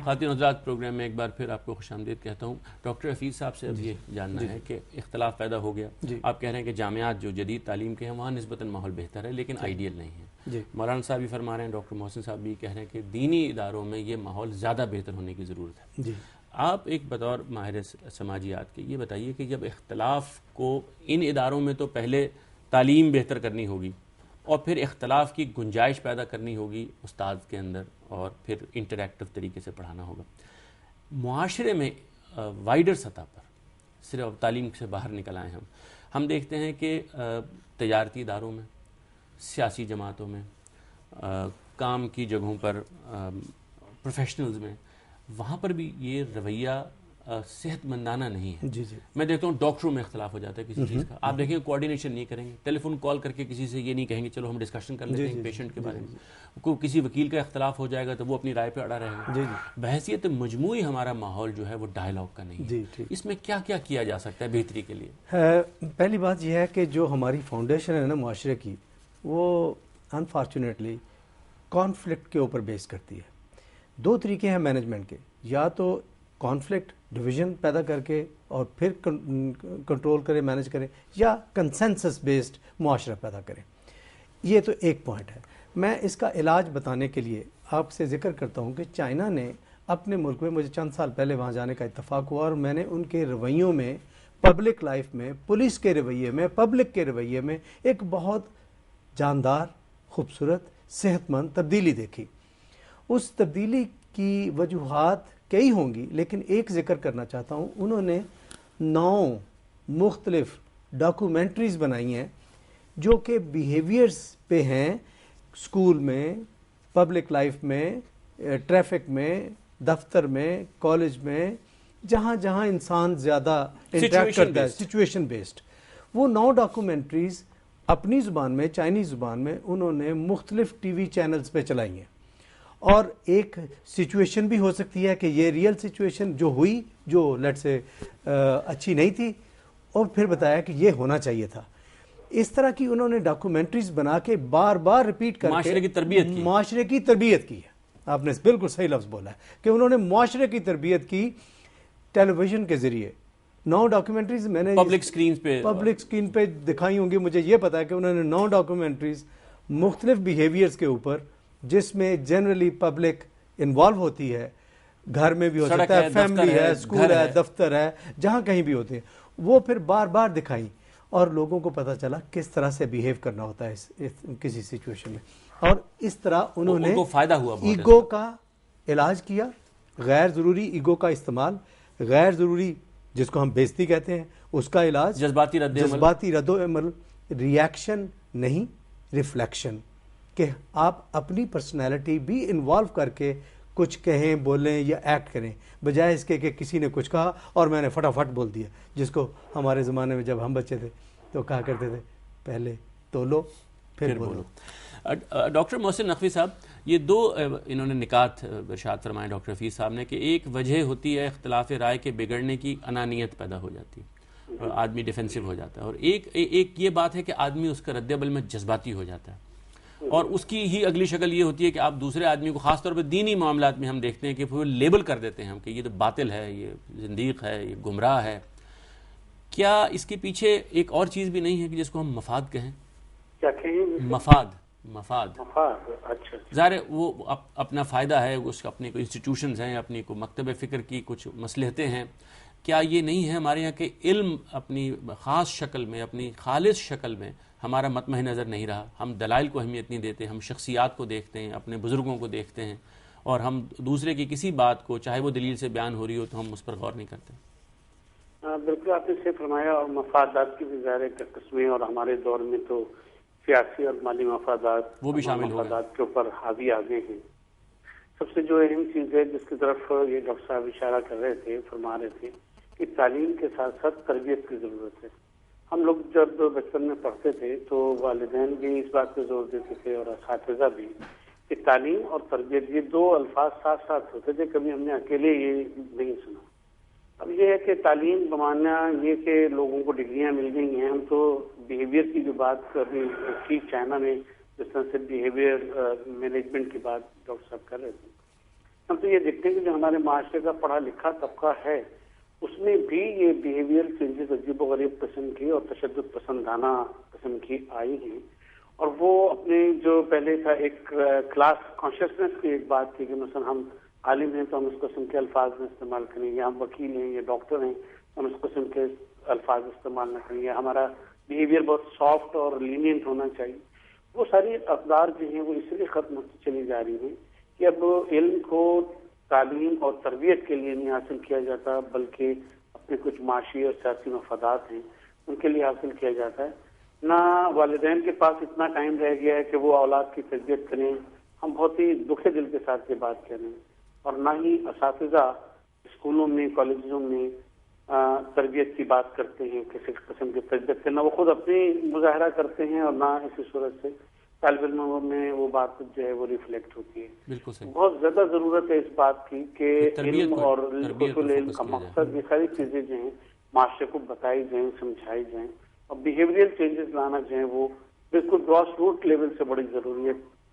خواتین حضرات پروگرام میں ایک بار پھر آپ کو خوش آمدید کہتا ہوں. ڈاکٹر حفیظ صاحب سے اب یہ جاننا ہے کہ اختلاف پیدا ہو گیا. آپ کہہ رہے ہیں کہ جامعات جو جدید تعلیم کے ہیں وہاں نسبتاً ماحول بہتر ہے لیکن آئیڈیل نہیں ہے. مولانا صاحب بھی فرما رہے ہیں, ڈاکٹر محسن صاحب بھی کہہ رہے ہیں کہ دینی اداروں میں یہ ماحول زیادہ بہتر ہونے کی ضرورت ہے. آپ ایک بطور ماہر سماجیات کے یہ بتائیے کہ جب اختلاف کو ان اداروں میں تو پہلے تعلیم بہتر کرنی ہوگی اور پھر اختلاف کی گنجائش پیدا کرنی ہوگی استاد کے اندر اور پھر انٹریکٹیو طریقے سے پڑھانا ہوگا, معاشرے میں وائڈر سطح پر صرف تعلیم سے باہر نکل آئے ہم دیکھتے ہیں کہ تجارتی اداروں میں, سیاسی جماعتوں میں, کام کی جگہوں پر, پروفیشنلز میں, وہاں پر بھی یہ رویہ صحت مندانہ نہیں ہے. میں دیکھتا ہوں ڈاکٹروں میں اختلاف ہو جاتا ہے کسی چیز کا, آپ دیکھیں کوآرڈینیشن نہیں کریں گے, ٹیلی فون کال کر کے کسی سے یہ نہیں کہیں گے چلو ہم ڈسکشن کر لیتے ہیں پیشنٹ کے بارے میں. کوئی کسی وکیل کا اختلاف ہو جائے گا تو وہ اپنی رائے پہ اڑا رہے گا. بحیثیت مجموعی ہمارا ماحول جو ہے وہ ڈائلاگ کا نہیں ہے. اس میں کیا کیا کیا جا سکتا ہے بہتری کے لیے؟ پہلی بات یہ ہے کہ جو ہماری فاؤنڈیشن ہے نا معاشرے کی, وہ انفارچونیٹلی کانفلکٹ کے اوپر بیس کرتی ہے. دو طریقے ہیں مینجمنٹ کے, یا تو کانفلکٹ ڈویژن پیدا کر کے اور پھر کنٹرول کرے, مینج کرے, یا کنسنسس بیسڈ معاشرہ پیدا کرے. یہ تو ایک پوائنٹ ہے. میں اس کا علاج بتانے کے لیے آپ سے ذکر کرتا ہوں کہ چائنا نے اپنے ملک میں, مجھے چند سال پہلے وہاں جانے کا اتفاق ہوا اور میں نے ان کے رویوں میں, پبلک لائف میں, پولیس کے رویے میں, پبلک کے رویے میں ایک بہت جاندار, خوبصورت, صحت مند تبدیلی دیکھی. اس تبدیلی کی وجوہات کئی ہوں گی لیکن ایک ذکر کرنا چاہتا ہوں. انہوں نے 9 مختلف ڈاکومنٹریز بنائی ہیں جو کہ بیہیویئرز پہ ہیں, اسکول میں, پبلک لائف میں, ٹریفک میں, دفتر میں, کالج میں, جہاں جہاں انسان زیادہ انٹریکٹ کرتا ہے, سچویشن بیسڈ. وہ 9 ڈاکومنٹریز اپنی زبان میں, چائنیز زبان میں, انہوں نے مختلف ٹی وی چینلز پہ چلائی ہیں. اور ایک سچویشن بھی ہو سکتی ہے کہ یہ ریئل سچویشن جو ہوئی, جو لیٹ سے اچھی نہیں تھی, اور پھر بتایا کہ یہ ہونا چاہیے تھا. اس طرح کی انہوں نے ڈاکومنٹریز بنا کے بار بار ریپیٹ کر کے معاشرے کی تربیت کی ہے. آپ نے بالکل صحیح لفظ بولا ہے کہ انہوں نے معاشرے کی تربیت کی ٹیلی ویژن کے ذریعے. 9 ڈاکومنٹریز میں نے پبلک اسکرین پہ دکھائی ہوں گی. مجھے یہ پتا ہے کہ انہوں نے 9 ڈاکومنٹریز مختلف بیہیویئرز کے اوپر, جس میں جنرلی پبلک انوالو ہوتی ہے, گھر میں بھی ہو سکتا ہے, فیملی ہے, اسکول ہے, دفتر ہے, جہاں کہیں بھی ہوتے ہیں, وہ پھر بار بار دکھائیں اور لوگوں کو پتہ چلا کس طرح سے بیہیو کرنا ہوتا ہے کسی سچویشن میں. اور اس طرح انہوں نے ایگو کا علاج کیا, غیر ضروری ایگو کا استعمال, غیر ضروری جس کو ہم بےزتی کہتے ہیں اس کا علاج, جذباتی رد و عمل, ریاکشن نہیں ریفلیکشن, کہ آپ اپنی پرسنالٹی بھی انوالو کر کے کچھ کہیں, بولیں یا ایکٹ کریں, بجائے اس کے کہ کسی نے کچھ کہا اور میں نے فٹافٹ بول دیا, جس کو ہمارے زمانے میں جب ہم بچے تھے تو کہا کرتے تھے پہلے تولو پھر بولو. ڈاکٹر محسن نقوی صاحب, یہ 2 انہوں نے نکات ارشاد فرمائے ڈاکٹر حفیظ صاحب نے کہ ایک وجہ ہوتی ہے اختلاف رائے کے بگڑنے کی, انانیت پیدا ہو جاتی ہے اور آدمی ڈیفینسو ہو جاتا ہے, اور ایک یہ بات ہے کہ آدمی اس کا رد عمل میں جذباتی ہو جاتا ہے, اور اس کی ہی اگلی شکل یہ ہوتی ہے کہ آپ دوسرے آدمی کو, خاص طور پہ دینی معاملات میں ہم دیکھتے ہیں کہ وہ لیبل کر دیتے ہیں ہم کہ یہ تو باطل ہے, یہ زندیق ہے, یہ گمراہ ہے. کیا اس کے پیچھے ایک اور چیز بھی نہیں ہے کہ جس کو ہم مفاد کہیں؟ کیا کہیں؟ مفاد. اچھا. ظاہر ہے وہ اپنا فائدہ ہے, اس اپنے کوئی انسٹیٹیوشنز ہیں, اپنی کو مکتب فکر کی کچھ مصلحتیں ہیں. کیا یہ نہیں ہے ہمارے یہاں کہ علم اپنی خاص شکل میں, اپنی خالص شکل میں ہمارا مطمع نظر نہیں رہا, ہم دلائل کو اہمیت نہیں دیتے, ہم شخصیات کو دیکھتے ہیں, اپنے بزرگوں کو دیکھتے ہیں, اور ہم دوسرے کی کسی بات کو چاہے وہ دلیل سے بیان ہو رہی ہو تو ہم اس پر غور نہیں کرتے؟ بالکل آپ نے صحیح فرمایا, اور مفادات کی بھی ظاہر قسمیں, اور ہمارے دور میں تو سیاسی اور مالی مفادات وہ بھی شامل ہو مفادات کے اوپر حاوی آ گئے ہیں. سب سے جو اہم چیز ہے جس کی طرف یہ ڈاکٹر صاحب اشارہ کر رہے تھے, فرما رہے تھے کہ تعلیم کے ساتھ ساتھ تربیت کی ضرورت ہے. ہم لوگ جب بچپن میں پڑھتے تھے تو والدین بھی اس بات پہ زور دیتے تھے اور اساتذہ بھی کہ تعلیم اور تربیت یہ 2 الفاظ ساتھ ساتھ ہوتے تھے, کبھی ہم نے اکیلے یہ نہیں سنا. اب یہ ہے کہ تعلیم بمانا یہ کہ لوگوں کو ڈگریاں مل گئی ہیں. ہم تو بیہیویئر کی جو بات کی چائنا میں جس طرح سے بیہیویئر مینجمنٹ کی بات ڈاکٹر صاحب کر رہے تھے, ہم تو یہ دیکھتے ہیں کہ جو ہمارے معاشرے کا پڑھا لکھا طبقہ ہے اس میں بھی یہ بیہیویئر چینجز عجیب و غریب قسم کی اور تشدد پسندانہ قسم کی آئی ہیں، اور وہ اپنے جو پہلے تھا ایک کلاس کانشیسنس کی ایک بات تھی کہ مثلا ہم عالم ہیں تو ہم اس قسم کے الفاظ میں استعمال کریں گے، ہم وکیل ہیں یا ڈاکٹر ہیں تو ہم اس قسم کے الفاظ استعمال نہ کریں گے، ہمارا بیہیویئر بہت سافٹ اور لینینٹ ہونا چاہیے. وہ ساری اقدار جو ہیں وہ اس لیے ختم ہوتی چلی جا رہی ہیں کہ اب علم کو تعلیم اور تربیت کے لیے نہیں حاصل کیا جاتا بلکہ اپنے کچھ معاشی اور سیاسی مفادات ہیں ان کے لیے حاصل کیا جاتا ہے. نہ والدین کے پاس اتنا ٹائم رہ گیا ہے کہ وہ اولاد کی تربیت کریں. ہم بہت ہی دکھے دل کے ساتھ یہ بات کر رہے ہیں. اور نہ ہی اساتذہ اسکولوں میں کالجوں میں تربیت کی بات کرتے ہیں، کسی قسم کی تربیت کرنا وہ خود اپنی مظاہرہ کرتے ہیں اور نہ اسی صورت سے طالب علموں میں وہ بات جو ہے وہ ریفلیکٹ ہوتی ہے. بالکل صحیح. بہت زیادہ ضرورت ہے اس بات کی کہ علم اور حصول علم کا مقصد یہ ساری چیزیں جو ہیں معاشرے کو بتائی جائیں، سمجھائی جائیں، اور بیہیویئر چینجز لانا جو ہے وہ بالکل گراس روٹ لیول سے بڑی ضروری ہے،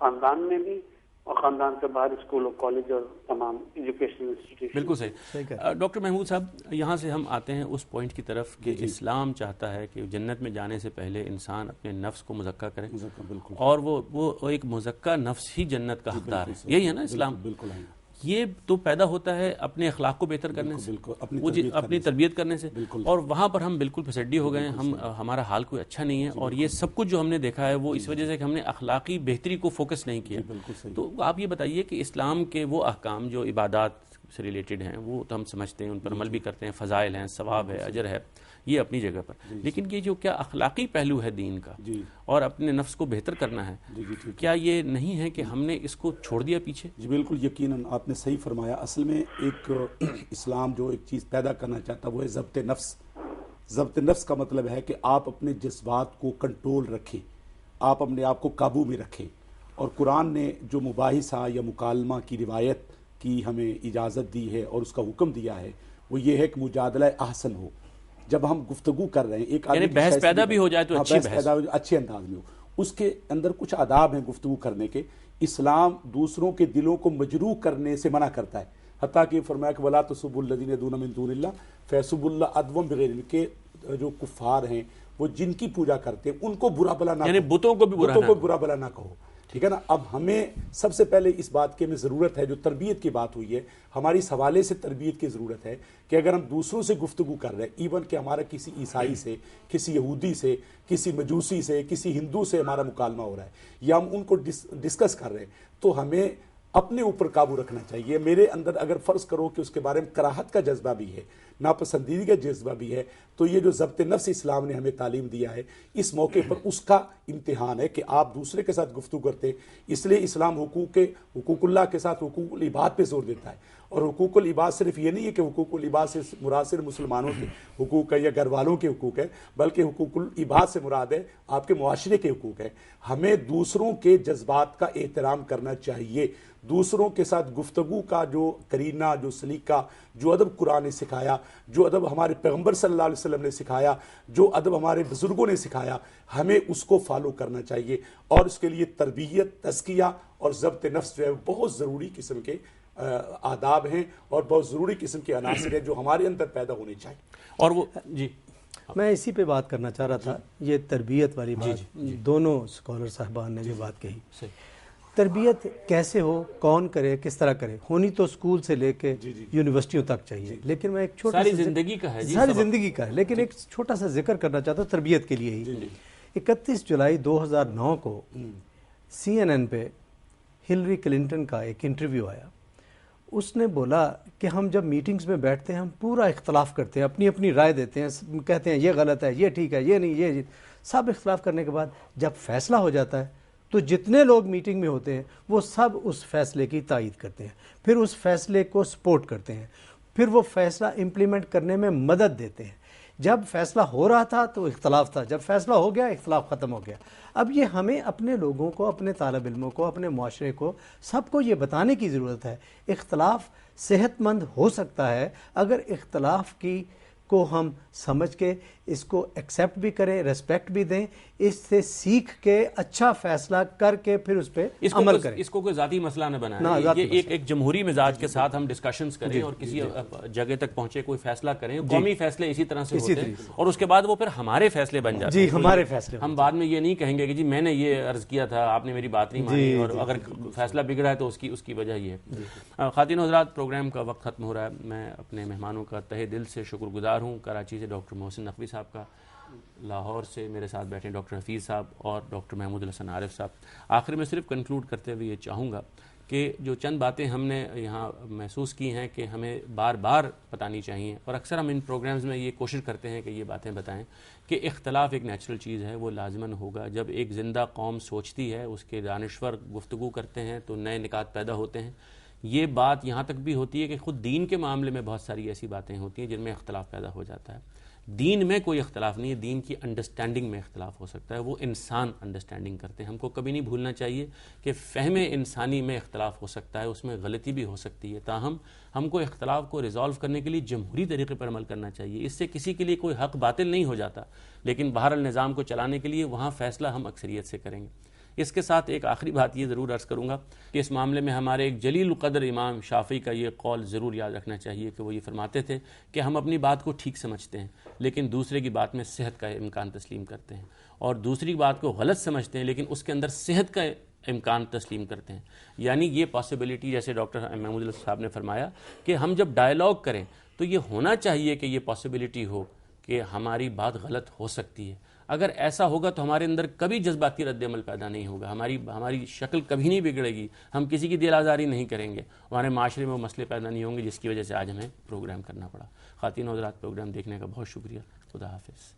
خاندان میں بھی اور خاندان سے باہر اسکول اور کالج اور تمام ایجوکیشنل انسٹیٹیوشن. بالکل صحیح. ڈاکٹر محمود صاحب، یہاں سے ہم آتے ہیں اس پوائنٹ کی طرف کہ اسلام چاہتا ہے کہ جنت میں جانے سے پہلے انسان اپنے نفس کو مزکہ کرے، اور وہ ایک مزکہ نفس ہی جنت کا حقدار ہے. یہی ہے نا اسلام؟ بالکل. یہ تو پیدا ہوتا ہے اپنے اخلاق کو بہتر کرنے سے، اپنی تربیت کرنے سے، اور وہاں پر ہم بالکل پھسڈی ہو گئے ہیں. ہمارا حال کوئی اچھا نہیں ہے، اور یہ سب کچھ جو ہم نے دیکھا ہے وہ اس وجہ سے کہ ہم نے اخلاقی بہتری کو فوکس نہیں کیا. تو آپ یہ بتائیے کہ اسلام کے وہ احکام جو عبادات سے ریلیٹڈ ہیں وہ تو ہم سمجھتے ہیں، ان پر عمل بھی کرتے ہیں، فضائل ہیں، ثواب ہے، اجر ہے، یہ اپنی جگہ پر، لیکن یہ جو کیا اخلاقی پہلو ہے دین کا اور اپنے نفس کو بہتر کرنا ہے، کیا یہ نہیں ہے کہ ہم نے اس کو چھوڑ دیا پیچھے؟ جی بالکل، یقیناً آپ نے صحیح فرمایا. اصل میں ایک اسلام جو ایک چیز پیدا کرنا چاہتا وہ ہے ضبط نفس. ضبط نفس کا مطلب ہے کہ آپ اپنے جذبات کو کنٹرول رکھیں، آپ اپنے آپ کو قابو میں رکھیں. اور قرآن نے جو مباحثہ یا مکالمہ کی روایت کی ہمیں اجازت دی ہے اور اس کا حکم دیا ہے وہ یہ ہے کہ مجادلہ احسن ہو. جب ہم گفتگو کر رہے ہیں، ایک یعنی بحث پیدا بھی ہو جائے تو اچھی بحث، اچھے انداز میں ہو، اس کے اندر کچھ آداب ہیں گفتگو کرنے کے. اسلام دوسروں کے دلوں کو مجروح کرنے سے منع کرتا ہے، حتیٰ کہ فرمایا کہ وَلَا تَسُبُّوا الَّذِينَ يَدْعُونَ مِن دُونِ اللَّهِ فَيَسُبُّوا اللَّهَ عَدْوًا بِغَيْرِ عِلْمٍ، کہ جو کفار ہیں وہ جن کی پوجا کرتے ہیں ان کو برا بلا نہ، یعنی بتوں کو بھی برا بلا نہ کہو. ٹھیک ہے نا. اب ہمیں سب سے پہلے اس بات کی ہمیں ضرورت ہے، جو تربیت کی بات ہوئی ہے ہماری اس حوالے سے تربیت کی ضرورت ہے کہ اگر ہم دوسروں سے گفتگو کر رہے ہیں، ایون کہ ہمارا کسی عیسائی سے، کسی یہودی سے، کسی مجوسی سے، کسی ہندو سے ہمارا مکالمہ ہو رہا ہے یا ہم ان کو ڈسکس کر رہے ہیں، تو ہمیں اپنے اوپر قابو رکھنا چاہیے. میرے اندر اگر فرض کرو کہ اس کے بارے میں کراہت کا جذبہ بھی ہے، ناپسندیدگی کا جذبہ بھی ہے، تو یہ جو ضبط نفس اسلام نے ہمیں تعلیم دیا ہے اس موقع پر اس کا امتحان ہے کہ آپ دوسرے کے ساتھ گفتگو کرتے. اس لیے اسلام حقوق اللہ کے ساتھ حقوق العباد پہ زور دیتا ہے. اور حقوق العباد صرف یہ نہیں ہے کہ حقوق العباد سے مراد صرف مسلمانوں کے حقوق ہے یا گھر والوں کے حقوق ہے، بلکہ حقوق العباد سے مراد ہے آپ کے معاشرے کے حقوق ہے. ہمیں دوسروں کے جذبات کا احترام کرنا چاہیے. دوسروں کے ساتھ گفتگو کا جو کرینہ، جو سلیقہ، جو ادب قرآن نے سکھایا، جو ادب ہمارے پیغمبر صلی اللہ علیہ وسلم نے سکھایا، جو ادب ہمارے بزرگوں نے سکھایا، ہمیں اس کو فالو کرنا چاہیے. اور اس کے لیے تربیت، تزکیہ اور ضبط نفس جو ہے بہت ضروری قسم کے آداب ہیں اور بہت ضروری قسم کے عناصر ہیں جو ہمارے اندر پیدا ہونے چاہیے. اور وہ میں اسی پہ بات کرنا چاہ رہا تھا، یہ تربیت والی بات. دونوں اسکالر صاحبان نے جو بات کہی، تربیت کیسے ہو، کون کرے، کس طرح کرے، ہونی تو اسکول سے لے کے یونیورسٹیوں تک چاہیے. لیکن میں ایک چھوٹا ساری زندگی کا ہے، ساری زندگی کا ہے، لیکن ایک چھوٹا سا ذکر کرنا چاہتا ہوں تربیت کے لیے ہی. 31 جولائی 2009 کو CNN پہ ہلری کلنٹن کا ایک انٹرویو آیا. اس نے بولا کہ ہم جب میٹنگز میں بیٹھتے ہیں ہم پورا اختلاف کرتے ہیں، اپنی اپنی رائے دیتے ہیں، کہتے ہیں یہ غلط ہے، یہ ٹھیک ہے، یہ نہیں، یہ سب اختلاف کرنے کے بعد جب فیصلہ ہو جاتا ہے تو جتنے لوگ میٹنگ میں ہوتے ہیں وہ سب اس فیصلے کی تائید کرتے ہیں، پھر اس فیصلے کو سپورٹ کرتے ہیں، پھر وہ فیصلہ امپلیمنٹ کرنے میں مدد دیتے ہیں. جب فیصلہ ہو رہا تھا تو اختلاف تھا، جب فیصلہ ہو گیا اختلاف ختم ہو گیا. اب یہ ہمیں اپنے لوگوں کو، اپنے طالب علموں کو، اپنے معاشرے کو، سب کو یہ بتانے کی ضرورت ہے اختلاف صحت مند ہو سکتا ہے اگر اختلاف کی کو ہم سمجھ کے اس کو ایکسیپٹ بھی کریں, ریسپیکٹ بھی دیں, اس سے سیکھ کے اچھا فیصلہ کر کے پھر اس پہ عمل کریں. اس کو کوئی ذاتی مسئلہ نہ بنائیں, یہ ایک جمہوری مزاج کے ساتھ ہم ڈسکشنز کریں اور کسی جگہ تک پہنچے, کوئی فیصلہ کریں. قومی فیصلے اسی طرح سے ہوتے ہیں اور اس کے بعد وہ پھر ہمارے فیصلے بن جاتے ہیں. جی, ہمارے فیصلے. ہم بعد میں یہ نہیں کہیں گے کہ جی میں نے یہ عرض کیا تھا, آپ نے میری بات نہیں مانی, اور اگر فیصلہ بگڑا ہے تو اس کی وجہ یہ ہے. خواتین و حضرات, پروگرام کا وقت ختم ہو رہا ہے. میں اپنے مہمانوں کا تہہ دل سے شکر گزار ہوں. کراچی سے ڈاکٹر محسن نقوی صاحب کا, لاہور سے میرے ساتھ بیٹھے ڈاکٹر حفیظ صاحب اور ڈاکٹر محمود الحسن عارف صاحب. آخر میں صرف کنکلوڈ کرتے ہوئے یہ چاہوں گا کہ جو چند باتیں ہم نے یہاں محسوس کی ہیں کہ ہمیں بار بار بتانی چاہیے, اور اکثر ہم ان پروگرامز میں یہ کوشش کرتے ہیں کہ یہ باتیں بتائیں کہ اختلاف ایک نیچرل چیز ہے, وہ لازماً ہوگا. جب ایک زندہ قوم سوچتی ہے, اس کے دانشور گفتگو کرتے ہیں تو نئے نکات پیدا ہوتے ہیں. یہ بات یہاں تک بھی ہوتی ہے کہ خود دین کے معاملے میں بہت ساری ایسی باتیں ہوتی ہیں جن میں اختلاف پیدا ہو جاتا ہے. دین میں کوئی اختلاف نہیں ہے, دین کی انڈرسٹینڈنگ میں اختلاف ہو سکتا ہے, وہ انسان انڈرسٹینڈنگ کرتے ہیں. ہم کو کبھی نہیں بھولنا چاہیے کہ فہم انسانی میں اختلاف ہو سکتا ہے, اس میں غلطی بھی ہو سکتی ہے. تاہم ہم کو اختلاف کو ریزالو کرنے کے لیے جمہوری طریقے پر عمل کرنا چاہیے. اس سے کسی کے لیے کوئی حق باطل نہیں ہو جاتا, لیکن بہرحال نظام کو چلانے کے لیے وہاں فیصلہ ہم اکثریت سے کریں گے. اس کے ساتھ ایک آخری بات یہ ضرور عرض کروں گا کہ اس معاملے میں ہمارے ایک جلیل القدر امام شافعی کا یہ قول ضرور یاد رکھنا چاہیے کہ وہ یہ فرماتے تھے کہ ہم اپنی بات کو ٹھیک سمجھتے ہیں لیکن دوسرے کی بات میں صحت کا امکان تسلیم کرتے ہیں, اور دوسری بات کو غلط سمجھتے ہیں لیکن اس کے اندر صحت کا امکان تسلیم کرتے ہیں. یعنی یہ پاسبلٹی, جیسے ڈاکٹر محمود الحسن صاحب نے فرمایا کہ ہم جب ڈائلاگ کریں تو یہ ہونا چاہیے کہ یہ پاسبلٹی ہو کہ ہماری بات غلط ہو سکتی ہے. اگر ایسا ہوگا تو ہمارے اندر کبھی جذباتی رد عمل پیدا نہیں ہوگا, ہماری شکل کبھی نہیں بگڑے گی, ہم کسی کی دل آزاری نہیں کریں گے, ہمارے معاشرے میں وہ مسئلے پیدا نہیں ہوں گے جس کی وجہ سے آج ہمیں پروگرام کرنا پڑا. خواتین و حضرات, پروگرام دیکھنے کا بہت شکریہ. خدا حافظ.